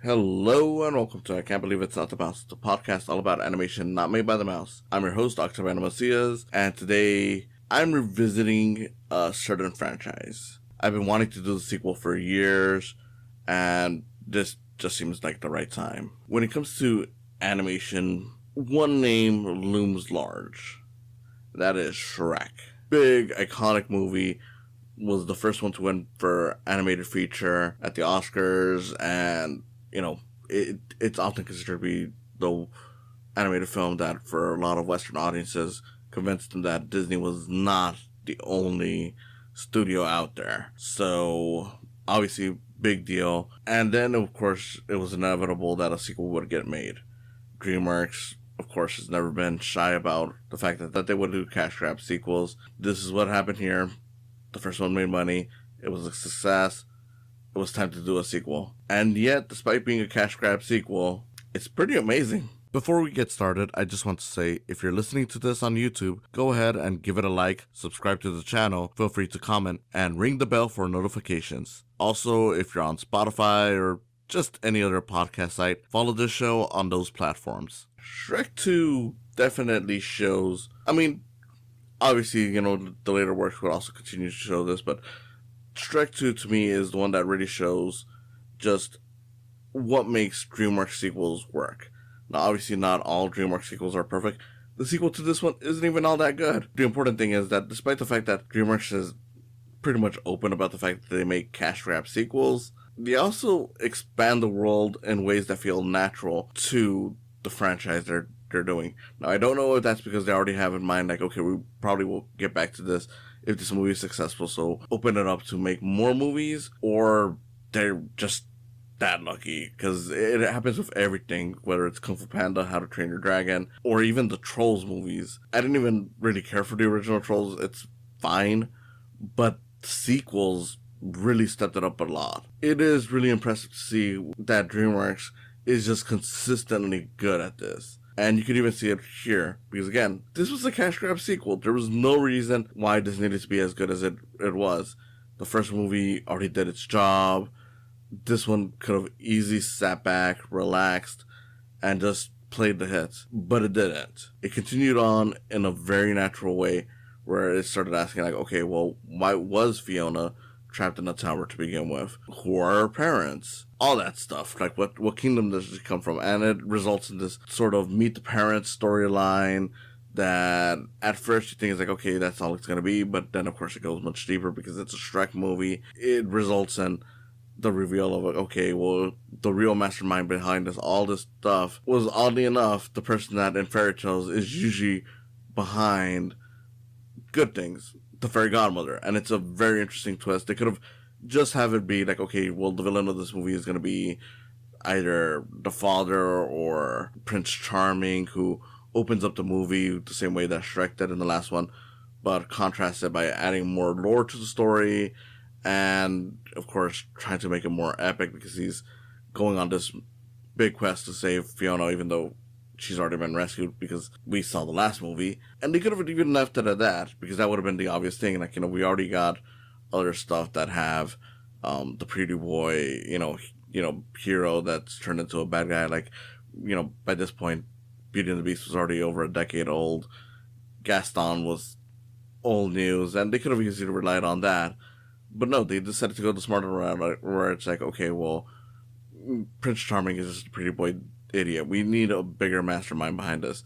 Hello and welcome to I Can't Believe It's Not the Mouse, the podcast all about animation not made by the mouse. I'm your host, Octaviano, and today I'm revisiting a certain franchise. I've been wanting to do the sequel for years, and this just seems like the right time. When it comes to animation, one name looms large. That is Shrek. Big, iconic movie. Was the first one to win for animated feature at the Oscars, and it's often considered to be the animated film that for a lot of Western audiences convinced them that Disney was not the only studio out there. So obviously big deal. And then of course it was inevitable that a sequel would get made. Dreamworks, of course, has never been shy about the fact that they would do cash grab sequels. This is what happened here. The first one made money. It was a success. It was time to do a sequel. And yet, despite being a cash grab sequel, it's pretty amazing. Before we get started, I just want to say, if you're listening to this on YouTube, go ahead and give it a like, subscribe to the channel, feel free to comment, and ring the bell for notifications. Also, if you're on Spotify or just any other podcast site, follow this show on those platforms. Shrek 2 definitely shows, obviously, the later works would also continue to show this, but Shrek 2 to me is the one that really shows just what makes DreamWorks sequels work. Now, obviously, not all DreamWorks sequels are perfect. The sequel to this one isn't even all that good. The important thing is that despite the fact that DreamWorks is pretty much open about the fact that they make cash grab sequels, they also expand the world in ways that feel natural to the franchise they're doing. Now, I don't know if that's because they already have in mind, like, okay, we probably will get back to this if this movie is successful, so open it up to make more movies, or they're just that lucky, because it happens with everything, whether it's Kung Fu Panda, How to Train Your Dragon, or even the Trolls movies. I didn't even really care for the original Trolls. It's fine, but sequels really stepped it up a lot. It is really impressive to see that DreamWorks is just consistently good at this. And you can even see it here, because again, this was a cash grab sequel. There was no reason why this needed to be as good as it was. The first movie already did its job. This one could have easily sat back, relaxed, and just played the hits. But it didn't. It continued on in a very natural way, where it started asking, like, okay, well, why was Fiona trapped in a tower to begin with? Who are her parents? All that stuff. Like, what kingdom does she come from? And it results in this sort of meet the parents storyline that at first you think is like, okay, that's all it's going to be. But then, of course, it goes much deeper because it's a Shrek movie. It results in the reveal of, like, okay, well, the real mastermind behind this, all this stuff, was oddly enough the person that in fairy tales is usually behind good things. The fairy godmother. And it's a very interesting twist. They could have just have it be like, okay, well, the villain of this movie is going to be either the father or Prince Charming, who opens up the movie the same way that Shrek did in the last one, but contrasted by adding more lore to the story and, of course, trying to make it more epic because he's going on this big quest to save Fiona, even though she's already been rescued, because we saw the last movie. And they could have even left it at that, because that would have been the obvious thing. Like, we already got other stuff that have the pretty boy, hero that's turned into a bad guy. Like, by this point, Beauty and the Beast was already over a decade old. Gaston was old news, and they could have easily relied on that. But no, they decided to go the smarter route, where it's like, okay, well, Prince Charming is just a pretty boy idiot. We need a bigger mastermind behind this.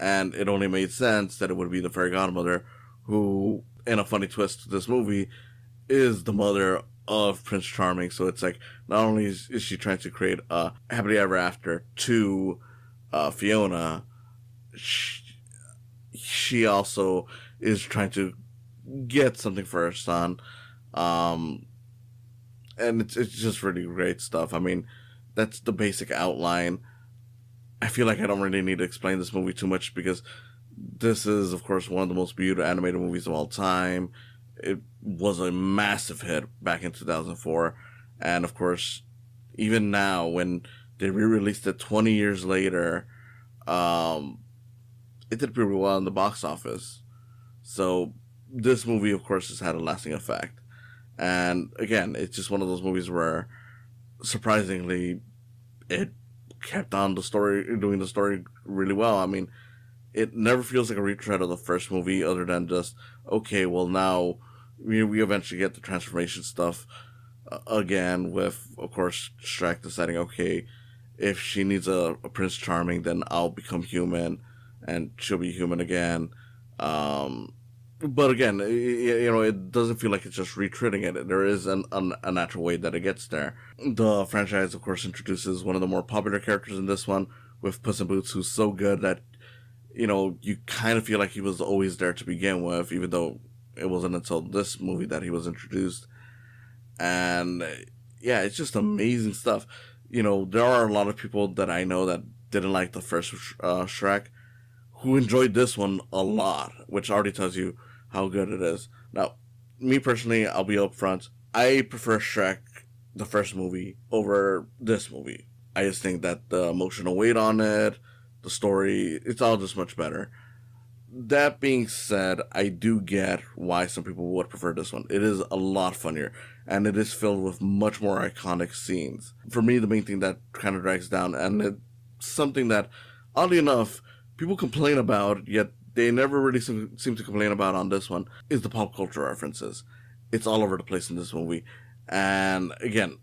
And it only made sense that it would be the fairy godmother, who, in a funny twist to this movie, is the mother of Prince Charming. So it's like, not only is she trying to create a happily ever after to Fiona, she also is trying to get something for her son. And it's just really great stuff. That's the basic outline. I feel like I don't really need to explain this movie too much, because this is, of course, one of the most viewed animated movies of all time. It was a massive hit back in 2004. And, of course, even now, when they re-released it 20 years later, it did pretty well in the box office. So this movie, of course, has had a lasting effect. And, again, it's just one of those movies where, surprisingly, it kept on doing the story really well. I mean, it never feels like a retread of the first movie, other than just, okay, well, now we eventually get the transformation stuff again, with, of course, Shrek deciding, okay, if she needs a Prince Charming, then I'll become human, and she'll be human again. But again, it doesn't feel like it's just retreading it. There is a natural way that it gets there. The franchise, of course, introduces one of the more popular characters in this one, with Puss in Boots, who's so good that, you kind of feel like he was always there to begin with, even though it wasn't until this movie that he was introduced. And yeah, it's just amazing stuff. There are a lot of people that I know that didn't like the first Shrek, who enjoyed this one a lot, which already tells you how good it is. Now, me personally, I'll be upfront. I prefer Shrek, the first movie, over this movie. I just think that the emotional weight on it, the story, it's all just much better. That being said, I do get why some people would prefer this one. It is a lot funnier, and it is filled with much more iconic scenes. For me, the main thing that kind of drags down, and it's something that, oddly enough, people complain about, yet they never really seem to complain about on this one, is the pop culture references. It's all over the place in this movie. And again,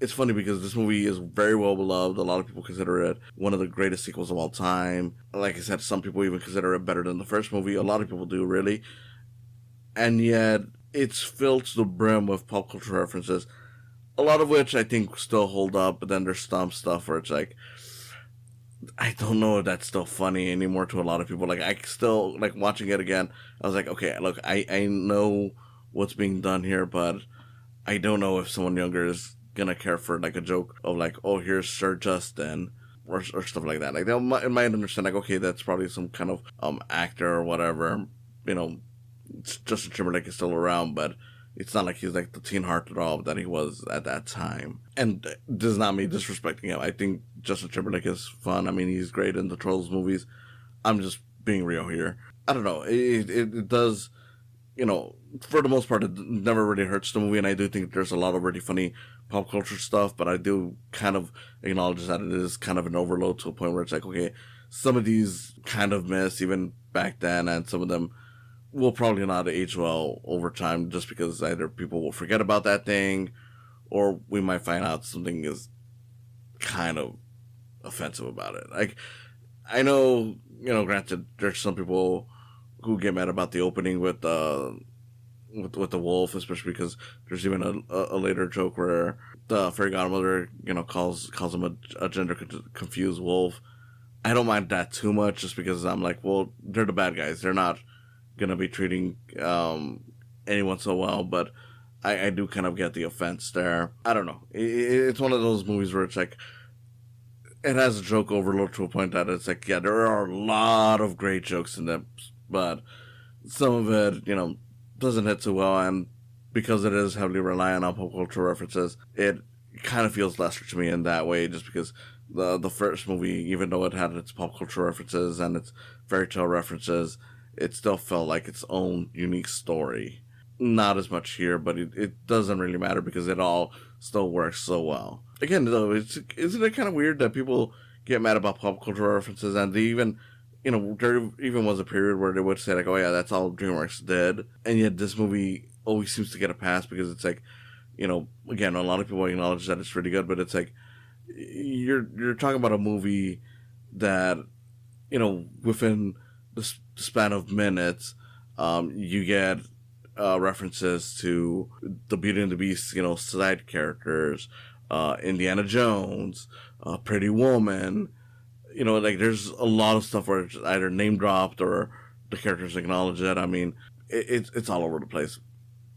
it's funny because this movie is very well beloved. A lot of people consider it one of the greatest sequels of all time. Like I said, some people even consider it better than the first movie. A lot of people do, really. And yet, it's filled to the brim with pop culture references, a lot of which I think still hold up, but then there's some stuff where it's like, I don't know if that's still funny anymore to a lot of people. Like, I still, like, watching it again, I was like, okay, look, I know what's being done here, but I don't know if someone younger is gonna care for, like, a joke of, like, oh, here's Sir Justin, or stuff like that. Like, they might understand, like, okay, that's probably some kind of actor or whatever. Justin Timberlake is still around, but it's not like he's like the teen heart at all that he was at that time. And this is not me disrespecting him. I think Justin Timberlake is fun. I mean, he's great in the Trolls movies. I'm just being real here. I don't know. It does, for the most part, it never really hurts the movie. And I do think there's a lot of really funny pop culture stuff, but I do kind of acknowledge that it is kind of an overload to a point where it's like, okay, some of these kind of miss even back then, and some of them will probably not age well over time, just because either people will forget about that thing, or we might find out something is kind of offensive about it. Like, I know, granted, there's some people who get mad about the opening with the wolf, especially because there's even a later joke where the fairy godmother, calls him a gender confused wolf. I don't mind that too much, just because I'm like, well, they're the bad guys. They're not gonna be treating anyone so well, but I do kind of get the offense there. I don't know. It's one of those movies where it's like, it has a joke overload to a point that it's like, yeah, there are a lot of great jokes in them, but some of it, doesn't hit too well, and because it is heavily reliant on pop culture references, it kind of feels lesser to me in that way, just because the first movie, even though it had its pop culture references and its fairy tale references, it still felt like its own unique story. Not as much here, but it doesn't really matter because it all still works so well. Again, though, isn't it kind of weird that people get mad about pop culture references, and they even, there even was a period where they would say, like, oh yeah, that's all DreamWorks did, and yet this movie always seems to get a pass because it's like, again, a lot of people acknowledge that it's really good, but it's like, you're talking about a movie that, within the span of minutes, you get references to the Beauty and the Beast, side characters, Indiana Jones, Pretty Woman. Like, there's a lot of stuff where it's either name dropped or the characters acknowledge it. I mean, it's all over the place.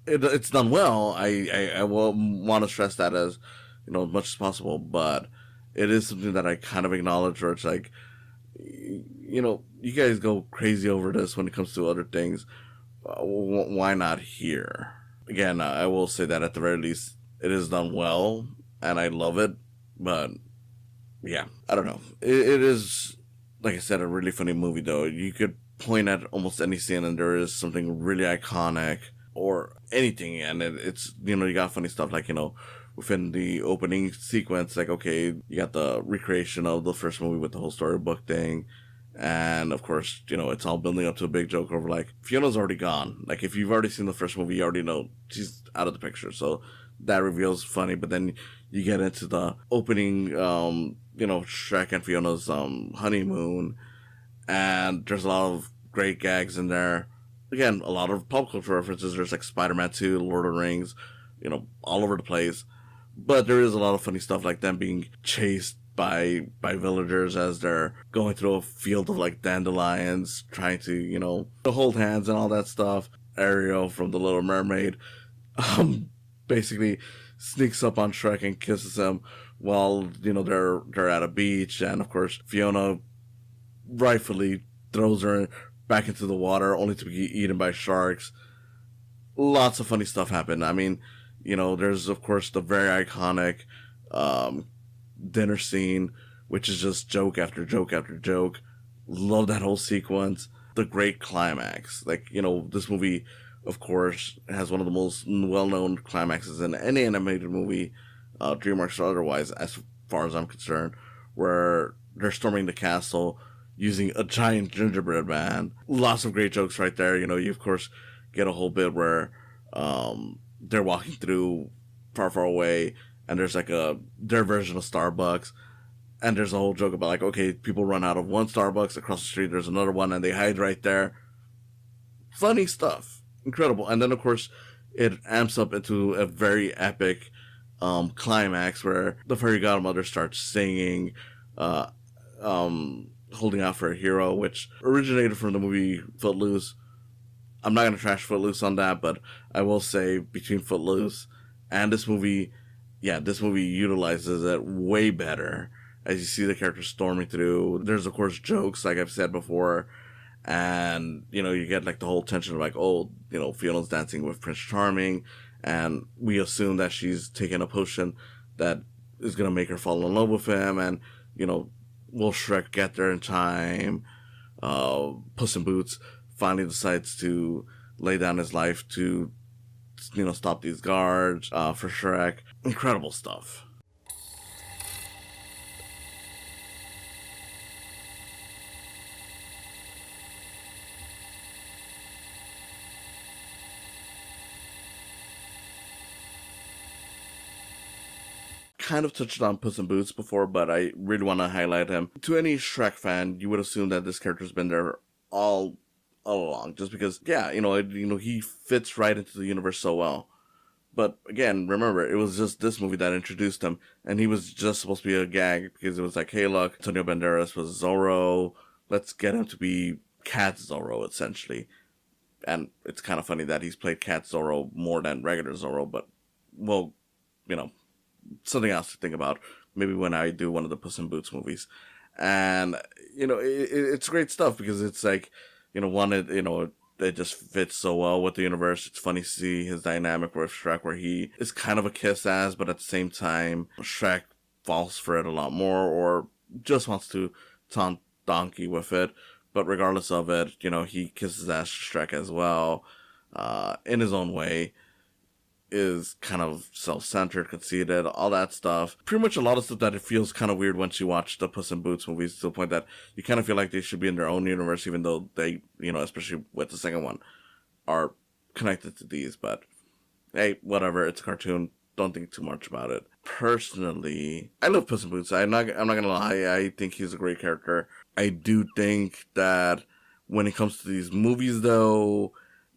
It's done well. I will want to stress that as much as possible, but it is something that I kind of acknowledge where it's like, you guys go crazy over this when it comes to other things. Why not here? Again, I will say that at the very least, it is done well, and I love it, but yeah, I don't know. It is, like I said, a really funny movie, though. You could point at almost any scene and there is something really iconic or anything, and it's, you got funny stuff like, within the opening sequence, like, okay, you got the recreation of the first movie with the whole storybook thing. And of course, it's all building up to a big joke over like Fiona's already gone. Like if you've already seen the first movie, you already know she's out of the picture. So that reveal's funny. But then you get into the opening, Shrek and Fiona's honeymoon, and there's a lot of great gags in there. Again, a lot of pop culture references. There's like Spider-Man 2, Lord of the Rings, all over the place. But there is a lot of funny stuff like them being chased by villagers as they're going through a field of like dandelions, trying to hold hands and all that stuff. Ariel from The Little Mermaid, basically sneaks up on Shrek and kisses him while they're at a beach, and of course Fiona rightfully throws her back into the water only to be eaten by sharks. Lots of funny stuff happened. I mean, there's of course the very iconic dinner scene, which is just joke after joke after joke. Love that whole sequence. The great climax. Like, this movie, of course, has one of the most well-known climaxes in any animated movie, Dreamworks or otherwise, as far as I'm concerned, where they're storming the castle using a giant gingerbread man. Lots of great jokes right there. You of course get a whole bit where they're walking through far, far away, and there's like their version of Starbucks, and there's a whole joke about like, okay, people run out of one Starbucks, across the street there's another one, and they hide right there. Funny stuff. Incredible. And then of course it amps up into a very epic climax where the fairy godmother starts singing Holding Out for a Hero, which originated from the movie Footloose. I'm not going to trash Footloose on that, but I will say between Footloose and this movie, this movie utilizes it way better as you see the characters storming through. There's, of course, jokes, like I've said before, and, you get, like, the whole tension of, like, Fiona's dancing with Prince Charming, and we assume that she's taking a potion that is going to make her fall in love with him, and, will Shrek get there in time? Puss in Boots finally decides to lay down his life to, stop these guards for Shrek. Incredible stuff. Kind of touched on Puss in Boots before, but I really want to highlight him. To any Shrek fan, you would assume that this character's been there all along, just because, he fits right into the universe so well. But again, remember, it was just this movie that introduced him, and he was just supposed to be a gag, because it was like, hey, look, Antonio Banderas was Zorro, let's get him to be Cat Zorro, essentially. And it's kind of funny that he's played Cat Zorro more than regular Zorro, but, well, something else to think about, maybe when I do one of the Puss in Boots movies. And, it's great stuff, because it's like, it just fits so well with the universe. It's funny to see his dynamic with Shrek, where he is kind of a kiss-ass, but at the same time, Shrek falls for it a lot more, or just wants to taunt Donkey with it. But regardless of it, he kisses ass Shrek as well, in his own way. Is kind of self-centered, conceited, all that stuff. Pretty much a lot of stuff that it feels kind of weird once you watch the Puss in Boots movies, to the point that you kind of feel like they should be in their own universe, even though they, especially with the second one, are connected to these. But hey, whatever, it's a cartoon. Don't think too much about it. Personally, I love Puss in Boots. I'm not gonna lie. I think he's a great character. I do think that when it comes to these movies, though,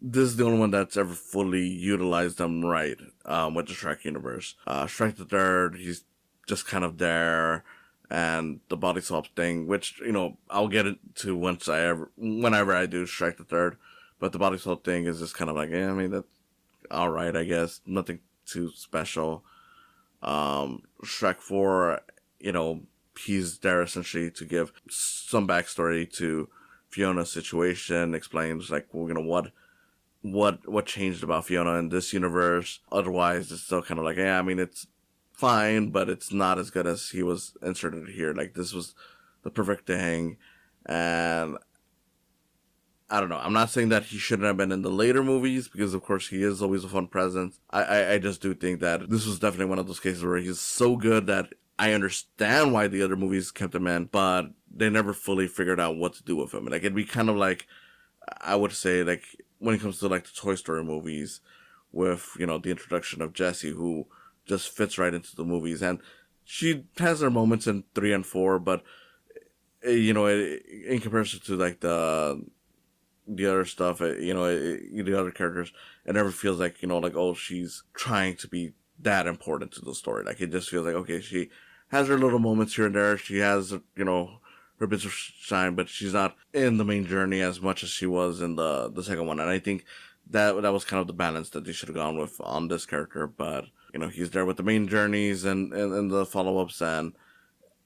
this is the only one that's ever fully utilized them right, with the Shrek universe. Shrek the Third, he's just kind of there, and the body swap thing, which, I'll get into whenever I do Shrek the Third, but the body swap thing is just kind of like, that's alright, I guess. Nothing too special. Shrek 4, he's there essentially to give some backstory to Fiona's situation, explains, like, what changed about Fiona in this universe. Otherwise, it's still kind of like, it's fine, but it's not as good as he was inserted here. Like, this was the perfect thing, and I don't know. I'm not saying that he shouldn't have been in the later movies, because of course he is always a fun presence. I just do think that this was definitely one of those cases where he's so good that I understand why the other movies kept him in, but they never fully figured out what to do with him. Like, it'd be kind of like, I would say, like, when it comes to like the Toy Story movies, with, you know, the introduction of Jessie, who just fits right into the movies, and she has her moments in 3 and 4, but you know, in comparison to like the other stuff, you know, the other characters, it never feels like, you know, like, oh, she's trying to be that important to the story. Like, it just feels like, okay, she has her little moments here and there. She has, you know, her bits of shine, but she's not in the main journey as much as she was in the second one. And I think that was kind of the balance that they should have gone with on this character. But, you know, he's there with the main journeys and the follow-ups, and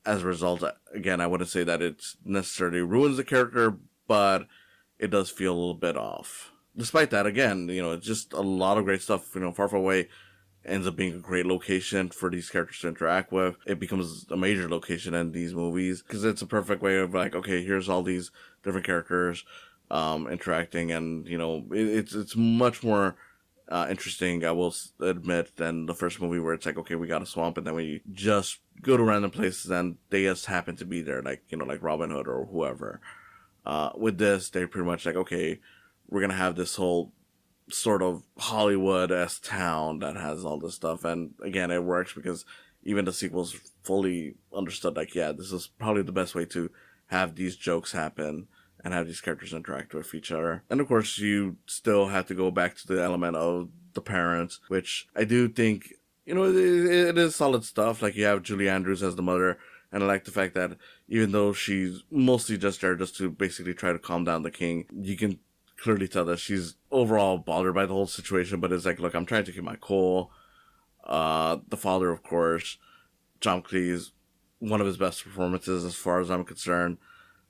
as a result, again, I wouldn't say that it necessarily ruins the character, but it does feel a little bit off. Despite that, again, you know, it's just a lot of great stuff. You know, Far Far Away ends up being a great location for these characters to interact with. It becomes a major location in these movies, because it's a perfect way of like, okay, here's all these different characters interacting, and, you know, it's much more interesting, I will admit, than the first movie, where it's like, okay, we got a swamp, and then we just go to random places and they just happen to be there, like, you know, like Robin Hood or whoever. With this, they're pretty much like, okay, we're gonna have this whole sort of Hollywood-esque town that has all this stuff, and again, it works because even the sequels fully understood, like, yeah, this is probably the best way to have these jokes happen and have these characters interact with each other. And of course, you still have to go back to the element of the parents, which I do think, you know, it is solid stuff. Like, you have Julie Andrews as the mother, and I like the fact that even though she's mostly just there just to basically try to calm down the king, you can clearly tell that she's overall bothered by the whole situation, but it's like, look, I'm trying to keep my cool. The father, of course, John Cleese, one of his best performances as far as I'm concerned.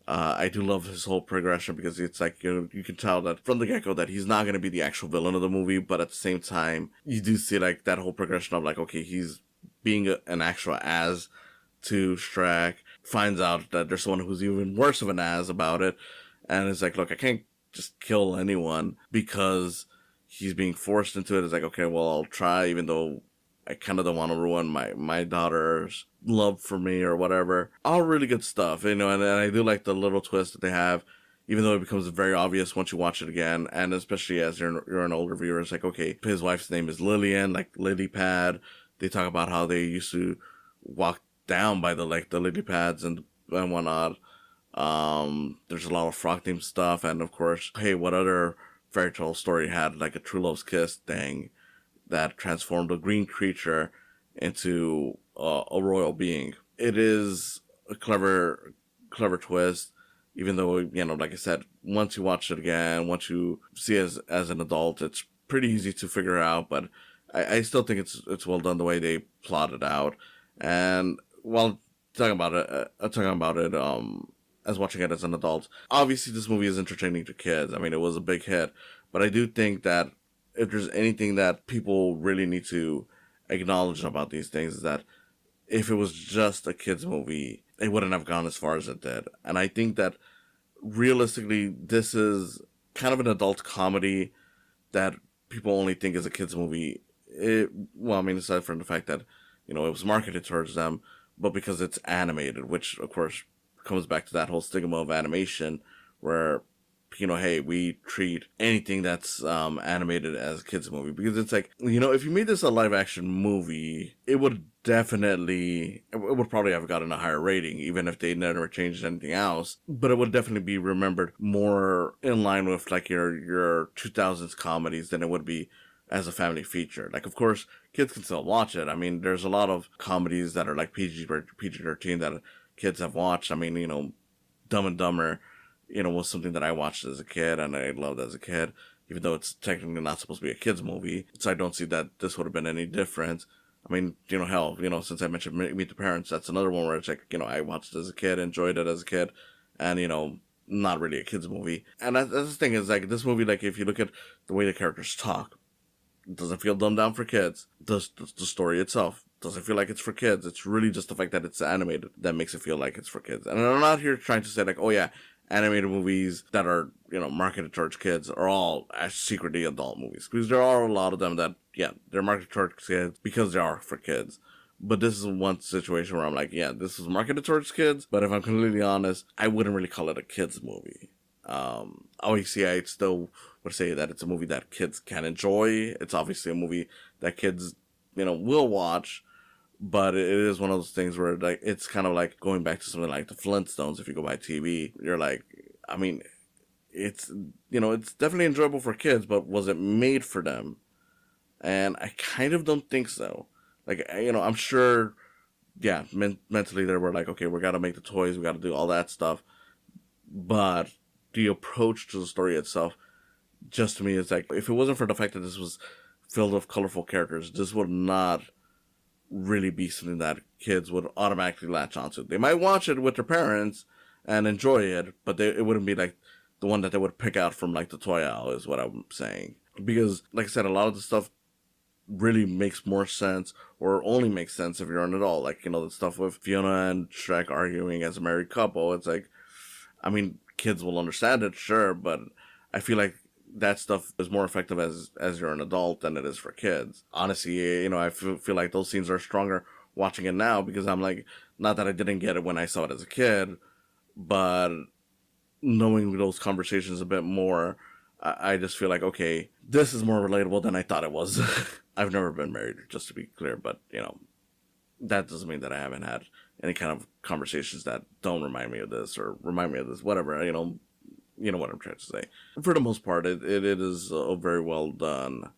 I do love his whole progression, because it's like, you can tell that from the get-go that he's not going to be the actual villain of the movie, but at the same time, you do see like that whole progression of like, okay, he's being an actual ass to Shrek, finds out that there's someone who's even worse of an ass about it, and it's like, look, I can't just kill anyone because he's being forced into it. It's like, okay, well, I'll try, even though I kind of don't want to ruin my daughter's love for me or whatever. All really good stuff, you know, and I do like the little twist that they have, even though it becomes very obvious once you watch it again, and especially as you're an older viewer. It's like, okay, his wife's name is Lillian, like lily pad. They talk about how they used to walk down by the lily pads and whatnot. There's a lot of frog themed stuff, and of course, hey, what other fairy tale story had like a true love's kiss thing that transformed a green creature into a royal being? It is a clever twist, even though, you know, like I said, once you watch it again, once you see it as an adult, it's pretty easy to figure out, but I still think it's well done the way they plot it out. And while talking about it, as watching it as an adult, obviously this movie is entertaining to kids. I mean, it was a big hit, but I do think that if there's anything that people really need to acknowledge about these things, is that if it was just a kids movie, it wouldn't have gone as far as it did. And I think that realistically, this is kind of an adult comedy that people only think is a kids movie. Well, I mean, aside from the fact that, you know, it was marketed towards them, but because it's animated, which of course comes back to that whole stigma of animation, where, you know, hey, we treat anything that's animated as a kids movie, because it's like, you know, if you made this a live action movie, it would probably have gotten a higher rating, even if they never changed anything else, but it would definitely be remembered more in line with like your 2000s comedies than it would be as a family feature. Like, of course, kids can still watch it. I mean, there's a lot of comedies that are like PG-13 that kids have watched. I mean, you know, Dumb and Dumber, you know, was something that I watched as a kid and I loved as a kid, even though it's technically not supposed to be a kid's movie. So I don't see that this would have been any different. I mean, you know, hell, you know, since I mentioned Meet the Parents, that's another one where it's like, you know, I watched it as a kid, enjoyed it as a kid, and, you know, not really a kid's movie. And that's the thing, is like, this movie, like, if you look at the way the characters talk, it doesn't feel dumbed down for kids. The story itself doesn't feel like it's for kids. It's really just the fact that it's animated that makes it feel like it's for kids. And I'm not here trying to say like, oh yeah, animated movies that are, marketed towards kids are all secretly adult movies. Because there are a lot of them that, yeah, they're marketed towards kids because they are for kids. But this is one situation where I'm like, yeah, this is marketed towards kids, but if I'm completely honest, I wouldn't really call it a kids movie. Obviously, I still would say that it's a movie that kids can enjoy. It's obviously a movie that kids, will watch, but it is one of those things where, like, it's kind of like going back to something like the Flintstones. If you go by TV, you're like, I mean, it's, it's definitely enjoyable for kids, but was it made for them? And I kind of don't think so. Like, I'm sure, yeah, mentally they were like, okay, we got to make the toys, we got to do all that stuff. But the approach to the story itself, just to me, is like, if it wasn't for the fact that this was filled with colorful characters, this would not really be something that kids would automatically latch onto. They might watch it with their parents and enjoy it, but it wouldn't be like the one that they would pick out from like the toy aisle, is what I'm saying. Because, like I said, a lot of the stuff really makes more sense, or only makes sense if you're an adult. Like, the stuff with Fiona and Shrek arguing as a married couple. It's like, I mean, kids will understand it, sure, but I feel like that stuff is more effective as you're an adult than it is for kids. Honestly, I feel like those scenes are stronger watching it now, because I'm like, not that I didn't get it when I saw it as a kid, but knowing those conversations a bit more, I just feel like, okay, this is more relatable than I thought it was. I've never been married, just to be clear, but, that doesn't mean that I haven't had any kind of conversations that don't remind me of this, or remind me of this, whatever, you know what I'm trying to say. For the most part, it is a very well done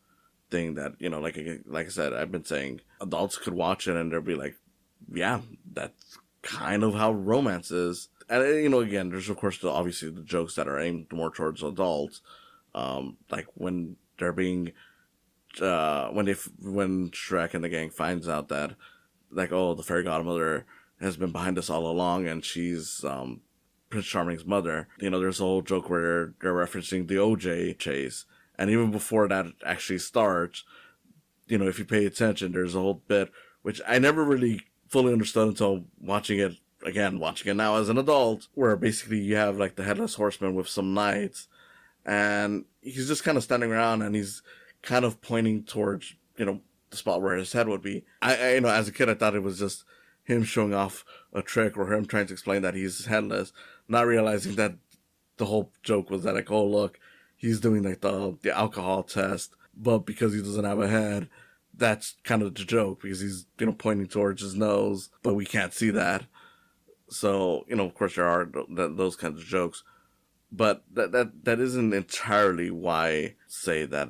thing that, like I said, I've been saying, adults could watch it and they'll be like, yeah, that's kind of how romance is. And, again, there's of course obviously the jokes that are aimed more towards adults, like when they're being, when Shrek and the gang finds out that, like, oh, the fairy godmother has been behind us all along, and she's Prince Charming's mother. There's a whole joke where they're referencing the OJ chase, and even before that actually starts, if you pay attention, there's a whole bit which I never really fully understood until watching it now as an adult, where basically you have like the headless horseman with some knights, and he's just kind of standing around and he's kind of pointing towards, the spot where his head would be. I as a kid, I thought it was just him showing off a trick, or him trying to explain that he's headless, not realizing that the whole joke was that, like, oh, look, he's doing like the alcohol test, but because he doesn't have a head, that's kind of the joke, because he's, pointing towards his nose, but we can't see that. So, of course there are those kinds of jokes, but that isn't entirely why say that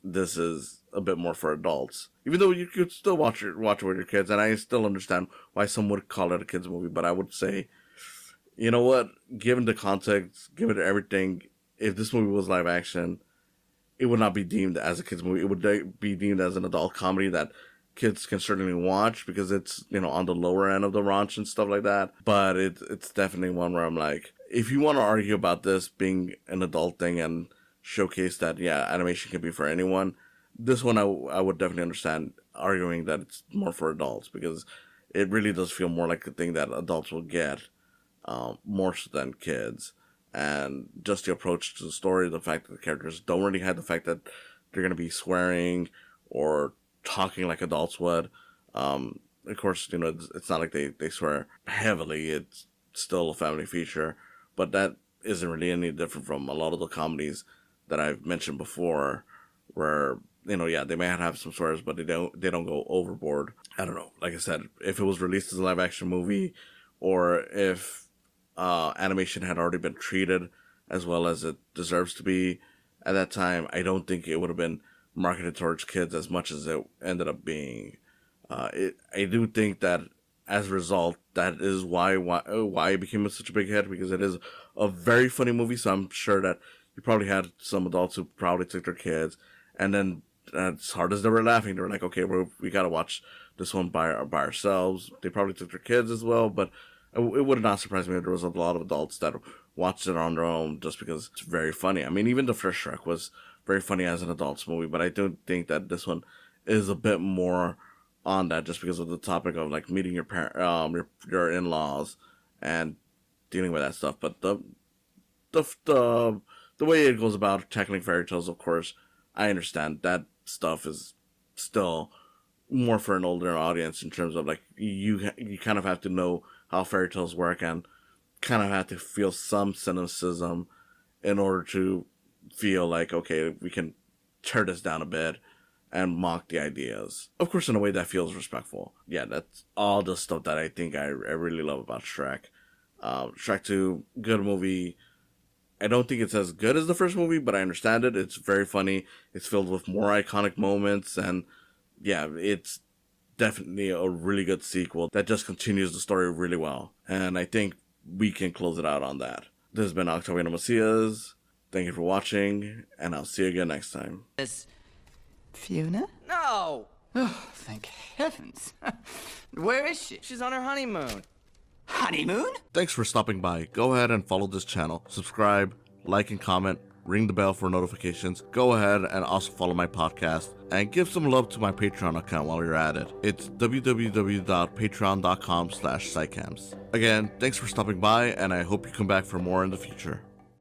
this is a bit more for adults. Even though you could still watch it with your kids, and I still understand why some would call it a kids movie, but I would say, you know what, given the context, given everything, if this movie was live action, it would not be deemed as a kids movie. It would be deemed as an adult comedy that kids can certainly watch, because it's, on the lower end of the raunch and stuff like that. But it's definitely one where I'm like, if you want to argue about this being an adult thing and showcase that, yeah, animation can be for anyone, this one I would definitely understand arguing that it's more for adults, because it really does feel more like a thing that adults will get, more so than kids. And just the approach to the story, the fact that the characters don't really have the fact that they're going to be swearing or talking like adults would. Of course, it's not like they swear heavily. It's still a family feature, but that isn't really any different from a lot of the comedies that I've mentioned before, where, yeah, they may have some swears, but they don't go overboard. I don't know. Like I said, if it was released as a live action movie, or if animation had already been treated as well as it deserves to be at that time, I don't think it would have been marketed towards kids as much as it ended up being. I do think that as a result, that is why it became such a big hit, because it is a very funny movie. So I'm sure that you probably had some adults who probably took their kids, and then as hard as they were laughing, they were like, okay, we got to watch this one by ourselves. They probably took their kids as well, but it would not surprise me if there was a lot of adults that watched it on their own just because it's very funny. I mean, even the first Shrek was very funny as an adult's movie, but I do think that this one is a bit more on that, just because of the topic of like meeting your in-laws and dealing with that stuff. But the way it goes about tackling fairy tales, of course, I understand that stuff is still more for an older audience in terms of like you kind of have to know how fairy tales work and kind of have to feel some cynicism in order to feel like, okay, we can tear this down a bit and mock the ideas. Of course, in a way that feels respectful. Yeah, that's all the stuff that I think I really love about Shrek. Shrek 2, good movie. I don't think it's as good as the first movie, but I understand it. It's very funny. It's filled with more iconic moments, and yeah, it's definitely a really good sequel that just continues the story really well. And I think we can close it out on that. This has been Octaviano Macias. Thank you for watching, and I'll see you again next time. Miss Fiona? No! Oh, thank heavens. Where is she? She's on her honeymoon. Honeymoon? Thanks for stopping by. Go ahead and follow this channel. Subscribe, like and comment, ring the bell for notifications. Go ahead and also follow my podcast and give some love to my Patreon account while you're at it. It's www.patreon.com/saicams. Again, thanks for stopping by, and I hope you come back for more in the future.